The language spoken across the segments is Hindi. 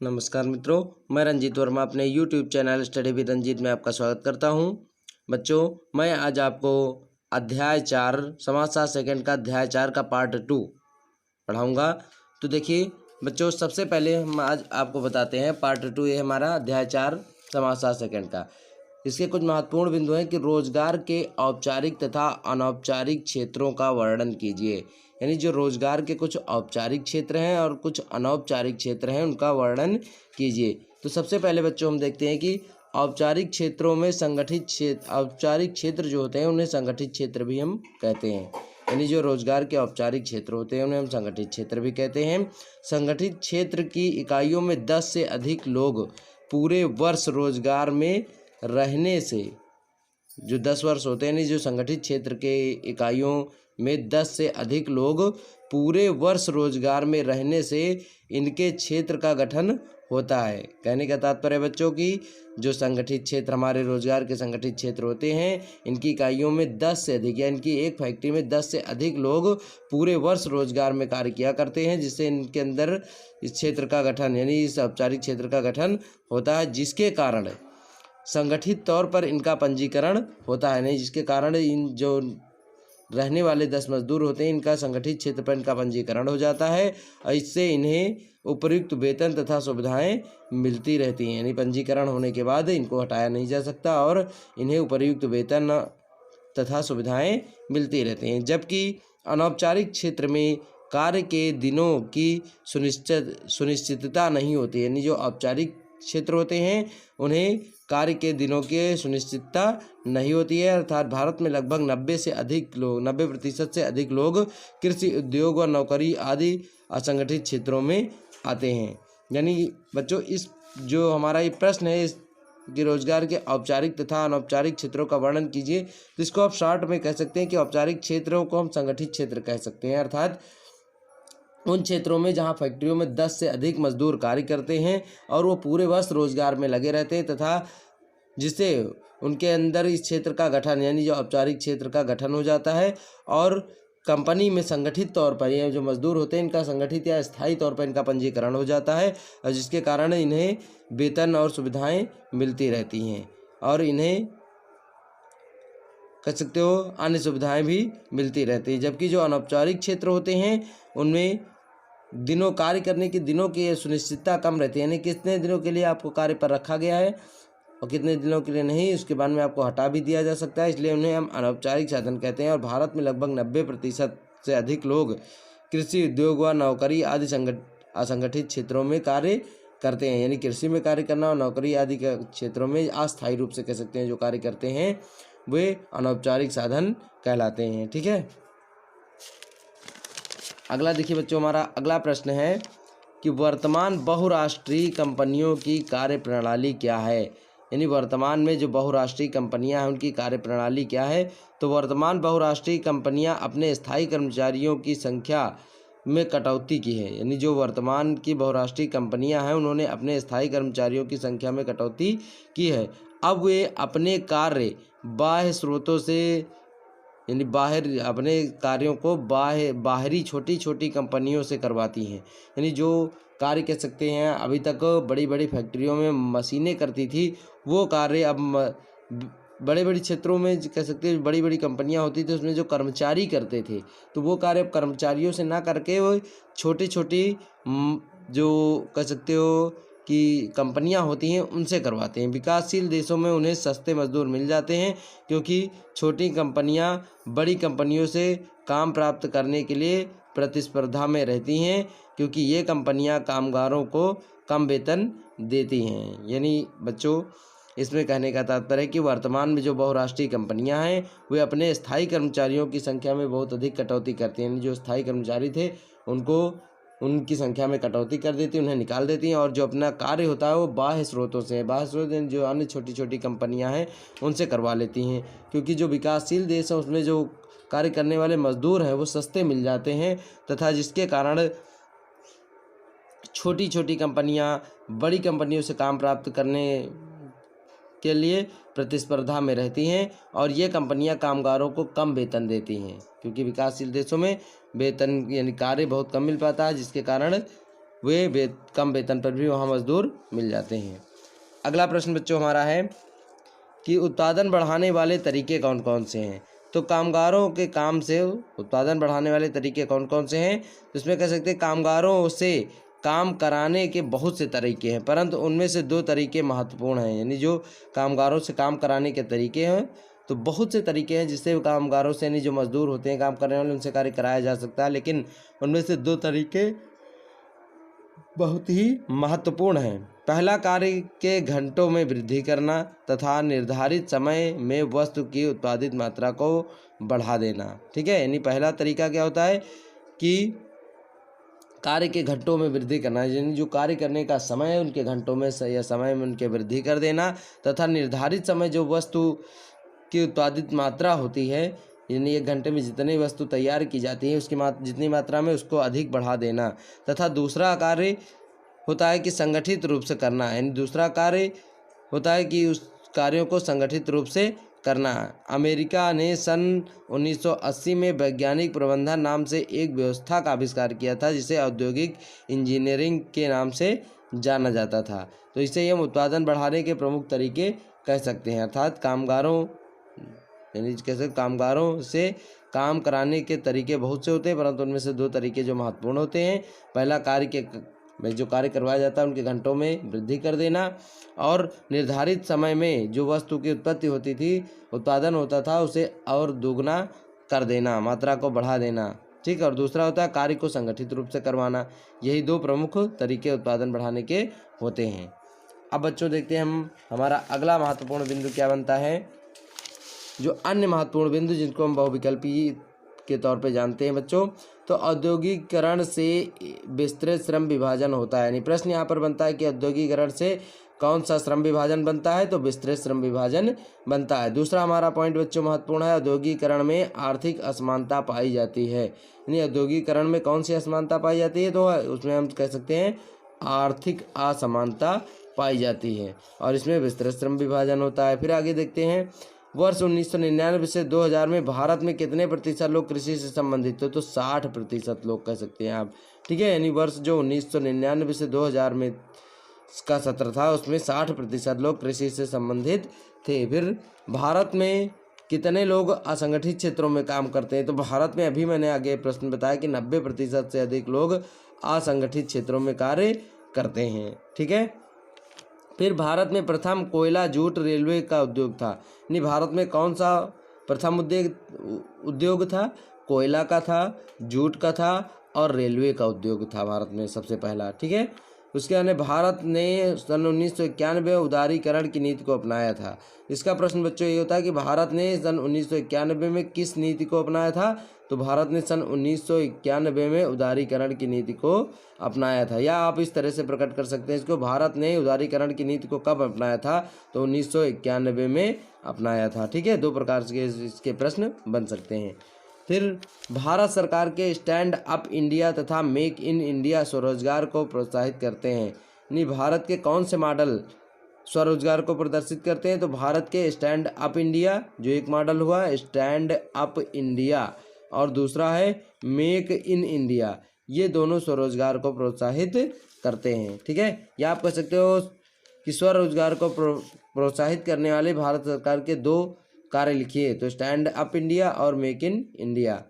नमस्कार मित्रों, मैं रंजीत वर्मा अपने YouTube channel study with Ranjit में आपका स्वागत करता हूं। बच्चों, मैं आज आपको अध्याय 4 समाजशास्त्र सेकंड का अध्याय 4 का पार्ट 2 पढ़ाऊंगा। तो देखिए बच्चों, सबसे पहले हम आज आपको बताते हैं पार्ट 2 ये हमारा अध्याय 4 समाजशास्त्र सेकंड का। इसके कुछ महत्वपूर्ण बिंदु हैं कि रोजगार के औपचारिक तथा अनौपचारिक क्षेत्रों का वर्णन कीजिए। यानी जो रोजगार के कुछ औपचारिक क्षेत्र हैं और कुछ अनौपचारिक क्षेत्र हैं, उनका वर्णन कीजिए। तो सबसे पहले बच्चों हम देखते हैं कि औपचारिक क्षेत्रों में संगठित क्षेत्र, औपचारिक क्षेत्र जो होते हैं उन्हें संगठित क्षेत्र भी हम कहते हैं। यानी जो रोजगार के औपचारिक क्षेत्र होते हैं उन्हें हम संगठित क्षेत्र भी कहते हैं। संगठित क्षेत्र की इकाइयों में 10 से अधिक लोग पूरे वर्ष रोजगार में रहने से, जो 10 वर्ष होते हैं, जो संगठित क्षेत्र के इकाइयों में 10 से अधिक लोग पूरे वर्ष रोजगार में रहने से इनके क्षेत्र का गठन होता है। कहने का तात्पर्य बच्चों की जो संगठित क्षेत्र, हमारे रोजगार के संगठित क्षेत्र होते हैं, इनकी इकाइयों में 10 से अधिक, या इनकी एक फैक्ट्री में 10 से अधिक लोग पूरे वर्ष रोजगार में कार्य किया करते हैं, जिससे इनके अंदर इस क्षेत्र का गठन, यानी इस औपचारिक क्षेत्र का गठन होता है, जिसके कारण संगठित तौर पर इनका पंजीकरण होता है। नहीं, जिसके कारण इन जो रहने वाले 10 मजदूर होते हैं, इनका संगठित क्षेत्र पर इनका पंजीकरण हो जाता है और इससे इन्हें उपयुक्त वेतन तथा सुविधाएं मिलती रहती हैं। यानी पंजीकरण होने के बाद इनको हटाया नहीं जा सकता और इन्हें उपयुक्त वेतन तथा सुविधाएं मिलती रहती हैं। जबकि अनौपचारिक क्षेत्र में कार्य के दिनों की सुनिश्चितता नहीं होती। यानी जो औपचारिक क्षेत्र होते हैं उन्हें कार्य के दिनों की सुनिश्चितता नहीं होती है। अर्थात भारत में लगभग 90% से अधिक लोग कृषि, उद्योग और नौकरी आदि असंगठित क्षेत्रों में आते हैं। यानी बच्चों, इस जो हमारा ये प्रश्न है इस कि रोजगार के औपचारिक तथा अनौपचारिक क्षेत्रों का वर्णन कीजिए, तो इसको आप शॉर्ट में कह सकते हैं कि औपचारिक क्षेत्रों को हम संगठित क्षेत्र कह सकते हैं। अर्थात उन क्षेत्रों में जहां फैक्ट्रियों में 10 से अधिक मजदूर कार्य करते हैं और वो पूरे वर्ष रोजगार में लगे रहते हैं, तथा जिससे उनके अंदर इस क्षेत्र का गठन, यानी जो औपचारिक क्षेत्र का गठन हो जाता है और कंपनी में संगठित तौर पर ये जो मजदूर होते हैं इनका संगठित या स्थायी तौर पर इनका पंजीकरण हो जाता है, और जिसके कारण इन्हें वेतन और सुविधाएं मिलती रहती हैं और इन्हें कह सकते हो अन्य सुविधाएं भी मिलती रहती हैं। जबकि जो अनौपचारिक क्षेत्र होते हैं उनमें दिनों कार्य करने के दिनों की सुनिश्चितता कम रहती है। यानी कितने दिनों के लिए आपको कार्य पर रखा गया है और कितने दिनों के लिए नहीं, उसके बाद में आपको हटा भी दिया जा सकता है, इसलिए उन्हें हम अनौपचारिक साधन कहते हैं। और भारत में लगभग 90% से अधिक लोग कृषि, उद्योग व नौकरी आदि असंगठित क्षेत्रों में कार्य करते हैं। यानी कृषि में कार्य करना और नौकरी आदि के क्षेत्रों में अस्थायी रूप से कह सकते हैं जो कार्य करते हैं वे अनौपचारिक साधन कहलाते हैं। ठीक है, अगला देखिए बच्चों, हमारा अगला प्रश्न है कि वर्तमान बहुराष्ट्रीय कंपनियों की कार्यप्रणाली क्या है। यानी वर्तमान में जो बहुराष्ट्रीय कंपनियां हैं उनकी कार्यप्रणाली क्या है। तो वर्तमान बहुराष्ट्रीय कंपनियां अपने स्थायी कर्मचारियों की संख्या में कटौती की है। यानी जो वर्तमान की बहुराष्ट्रीय कंपनियां हैं उन्होंने अपने स्थायी कर्मचारियों की संख्या में कटौती की है। अब वे अपने कार्य बाह्य स्रोतों से, यानी अपने कार्यों को बाहरी छोटी छोटी कंपनियों से करवाती हैं। यानी जो कार्य कह सकते हैं अभी तक बड़ी बड़ी फैक्ट्रियों में मशीनें करती थी, वो कार्य अब बड़े बड़े क्षेत्रों में कह सकते हैं बड़ी बड़ी कंपनियां होती थी, उसमें जो कर्मचारी करते थे, तो वो कार्य अब कर्मचारियों से ना करके वो छोटी छोटी जो कह सकते हो कि कंपनियां होती हैं उनसे करवाते हैं। विकासशील देशों में उन्हें सस्ते मजदूर मिल जाते हैं क्योंकि छोटी कंपनियां बड़ी कंपनियों से काम प्राप्त करने के लिए प्रतिस्पर्धा में रहती हैं, क्योंकि ये कंपनियां कामगारों को कम वेतन देती हैं। यानी बच्चों, इसमें कहने का तात्पर्य है कि वर्तमान में जो बहुराष्ट्रीय कंपनियां हैं वे अपने स्थायी कर्मचारियों की संख्या में बहुत अधिक कटौती करती हैं। जो स्थायी कर्मचारी थे उनको उनकी संख्या में कटौती कर देती हैं, उन्हें निकाल देती हैं, और जो अपना कार्य होता है वो बाह्य स्रोतों से, बाह्य स्रोत जो अन्य छोटी छोटी कंपनियां हैं उनसे करवा लेती हैं। क्योंकि जो विकासशील देश है उसमें जो कार्य करने वाले मजदूर हैं वो सस्ते मिल जाते हैं, तथा जिसके कारण छोटी छोटी कंपनियां बड़ी कंपनियों से काम प्राप्त करने के लिए प्रतिस्पर्धा में रहती हैं, और ये कंपनियां कामगारों को कम वेतन देती हैं। क्योंकि विकासशील देशों में वेतन यानी कार्य बहुत कम मिल पाता है, जिसके कारण वे कम वेतन पर भी वहाँ मजदूर मिल जाते हैं। अगला प्रश्न बच्चों हमारा है कि उत्पादन बढ़ाने वाले तरीके कौन कौन से हैं। तो कामगारों के काम से उत्पादन बढ़ाने वाले तरीके कौन कौन से हैं, तो इसमें कह सकते हैं कामगारों से काम कराने के बहुत से तरीके हैं, परंतु उनमें से 2 तरीके महत्वपूर्ण हैं। यानी जो कामगारों से काम कराने के तरीके हैं, तो बहुत से तरीके हैं जिससे कामगारों से, यानी जो मजदूर होते हैं काम करने वाले, उनसे कार्य कराया जा सकता है, लेकिन उनमें से 2 तरीके बहुत ही महत्वपूर्ण हैं। पहला, कार्य के घंटों में वृद्धि करना तथा निर्धारित समय में वस्तु की उत्पादित मात्रा को बढ़ा देना। ठीक है, यानी पहला तरीका क्या होता है कि कार्य के घंटों में वृद्धि करना, यानी जो कार्य करने का समय है उनके घंटों में या समय में उनके वृद्धि कर देना, तथा निर्धारित समय जो वस्तु की उत्पादित मात्रा होती है, यानी 1 घंटे में जितनी वस्तु तैयार की जाती है उसकी जितनी मात्रा में उसको अधिक बढ़ा देना। तथा दूसरा कार्य होता है कि संगठित रूप से करना, यानी दूसरा कार्य होता है कि उस कार्यों को संगठित रूप से करना। अमेरिका ने सन 1980 में वैज्ञानिक प्रबंधन नाम से एक व्यवस्था का आविष्कार किया था, जिसे औद्योगिक इंजीनियरिंग के नाम से जाना जाता था। तो इसे हम उत्पादन बढ़ाने के प्रमुख तरीके कह सकते हैं, अर्थात कामगारों, यानी कैसे कामगारों से काम कराने के तरीके बहुत से होते हैं, परंतु उनमें से 2 तरीके जो महत्वपूर्ण होते हैं। पहला, कार्य में जो कार्य करवाया जाता है उनके घंटों में वृद्धि कर देना, और निर्धारित समय में जो वस्तु की उत्पत्ति होती थी, उत्पादन होता था, उसे और दोगुना कर देना, मात्रा को बढ़ा देना। ठीक है, और दूसरा होता है कार्य को संगठित रूप से करवाना। यही 2 प्रमुख तरीके उत्पादन बढ़ाने के होते हैं। अब बच्चों देखते हैं हम हमारा अगला महत्वपूर्ण बिंदु क्या बनता है। जो अन्य महत्वपूर्ण बिंदु जिनको हम बहुविकल्पी के तौर पे जानते हैं बच्चों, तो औद्योगिकीकरण से विस्तृत श्रम विभाजन होता है। यानी प्रश्न यहाँ पर बनता है कि औद्योगिकीकरण से कौन सा श्रम विभाजन बनता है, तो विस्तृत श्रम विभाजन बनता है। दूसरा हमारा पॉइंट बच्चों महत्वपूर्ण है, औद्योगिकीकरण में आर्थिक असमानता पाई जाती है। यानी औद्योगिकीकरण में कौन सी असमानता पाई जाती है, तो उसमें हम कह सकते हैं आर्थिक असमानता पाई जाती है, और इसमें विस्तृत श्रम विभाजन होता है। फिर आगे देखते हैं, वर्ष 1999 से 2000 में भारत में कितने प्रतिशत लोग कृषि से संबंधित थे, तो 60% लोग कह सकते हैं आप। ठीक है, यानी वर्ष जो 1999 से 2000 में का सत्र था, उसमें 60% लोग कृषि से संबंधित थे। फिर भारत में कितने लोग असंगठित क्षेत्रों में काम करते हैं, तो भारत में अभी मैंने आगे प्रश्न बताया कि 90% से अधिक लोग असंगठित क्षेत्रों में कार्य करते हैं। ठीक है, फिर भारत में प्रथम कोयला, जूट, रेलवे का उद्योग था। यानी भारत में कौन सा प्रथम उद्योग था, कोयला का था, जूट का था और रेलवे का उद्योग था भारत में सबसे पहला। ठीक है, उसके बाद भारत ने सन 1991 में उदारीकरण की नीति को अपनाया था। इसका प्रश्न बच्चों ये होता है कि भारत ने सन 1991 में किस नीति को अपनाया था, तो भारत ने सन 1991 में उदारीकरण की नीति को अपनाया था। या आप इस तरह से प्रकट कर सकते हैं इसको, भारत ने उदारीकरण की नीति को कब अपनाया था, तो 1991 में अपनाया था। ठीक है, 2 प्रकार से इसके प्रश्न बन सकते हैं। फिर भारत सरकार के स्टैंड अप इंडिया तथा मेक इन इंडिया स्वरोजगार को प्रोत्साहित करते हैं। यानी भारत के कौन से मॉडल स्वरोजगार को प्रदर्शित करते हैं, तो भारत के स्टैंड अप इंडिया जो एक मॉडल हुआ, स्टैंड अप इंडिया, और दूसरा है मेक इन इंडिया, ये दोनों स्वरोजगार को प्रोत्साहित करते हैं। ठीक है, या आप कह सकते हो कि स्वरोजगार को प्रोत्साहित करने वाले भारत सरकार के 2 कार्य लिखिए, तो स्टैंड अप इंडिया और मेक इन इंडिया।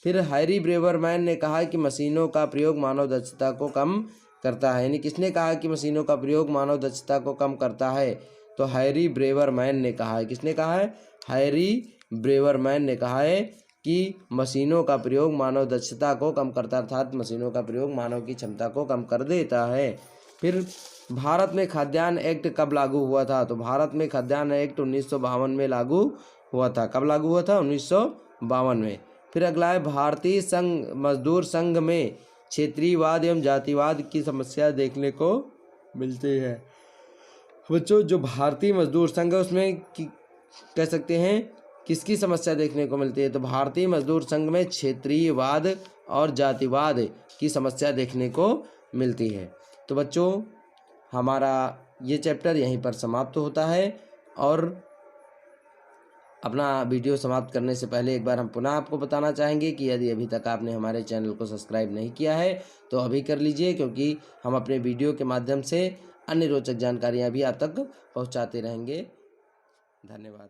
फिर हैरी ब्रेवरमैन ने कहा कि मशीनों का प्रयोग मानव दक्षता को कम करता है। यानी किसने कहा कि मशीनों का प्रयोग मानव दक्षता को कम करता है, तो हैरी ब्रेवरमैन ने कहा है। किसने कहा है, हैरी ब्रेवरमैन ने कहा है कि मशीनों का प्रयोग मानव दक्षता को कम करता है, अर्थात मशीनों का प्रयोग मानव की क्षमता को कम कर देता है। फिर भारत में खाद्यान्न एक्ट कब लागू हुआ था, तो भारत में खाद्यान्न एक्ट 1952 में लागू हुआ था। कब लागू हुआ था, 1952 में। फिर अगला है, भारतीय मजदूर संघ में क्षेत्रीयवाद एवं जातिवाद की समस्या देखने को मिलती है। बच्चों जो भारतीय मजदूर संघ है उसमें कह सकते हैं किसकी समस्या देखने को मिलती है, तो भारतीय मजदूर संघ में क्षेत्रीयवाद और जातिवाद की समस्या देखने को मिलती है। तो बच्चों हमारा ये चैप्टर यहीं पर समाप्त होता है, और अपना वीडियो समाप्त करने से पहले एक बार हम पुनः आपको बताना चाहेंगे कि यदि अभी तक आपने हमारे चैनल को सब्सक्राइब नहीं किया है तो अभी कर लीजिए, क्योंकि हम अपने वीडियो के माध्यम से अन्य रोचक जानकारियाँ भी आप तक पहुँचाते रहेंगे। धन्यवाद।